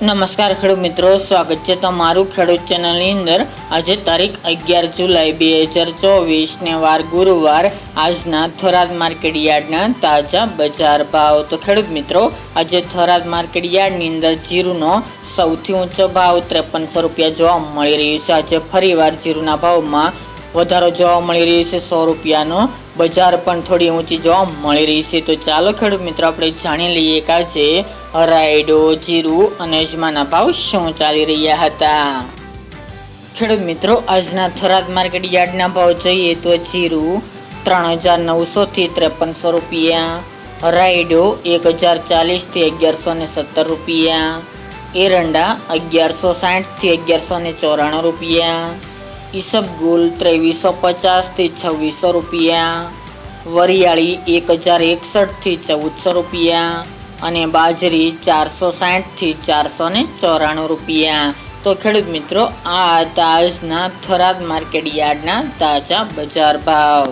નમસ્કાર ખેડૂત મિત્રો, સ્વાગત છે તમારું ખેડૂત ચેનલની અંદર। આજે તારીખ 11 જુલાઈ 2024 ને વાર ગુરુવાર। આજના થરાદ માર્કેટ યાર્ડના તાજા બજાર ભાવ। તો ખેડૂત મિત્રો, આજે થરાદ માર્કેટ યાર્ડની અંદર જીરુનો સૌથી ઊંચો ભાવ 5300 રૂપિયા જોવા મળી રહ્યું છે। આજે ફરીવાર જીરુના ભાવમાં વધારો જોવા મળી રહ્યો છે। 100 રૂપિયાનો બજાર પણ થોડી ઊંચી જોવા મળી રહી છે। તો ચાલો ખેડૂત મિત્રો, આપણે જાણી લઈએ કે આજે રાયડો, જીરું અને અજમાના ભાવ શું ચાલી રહ્યા હતા। ખેડૂત મિત્રો, આજના થરાદ માર્કેટ યાર્ડના ભાવ જોઈએ તો જીરું 3900 થી 5300 રૂપિયા, રાયડો 1040 થી 1117 રૂપિયા, એરંડા 1160 થી 1194 રૂપિયા, ઈસબગુલ 2350 થી 2600 રૂપિયા, વરિયાળી 1061 થી 1400 રૂપિયા અને બાજરી 460 થી 494 રૂપિયા। તો ખેડૂત મિત્રો, આ હતા આજના થરાદ માર્કેટ યાર્ડના તાજા બજાર ભાવ।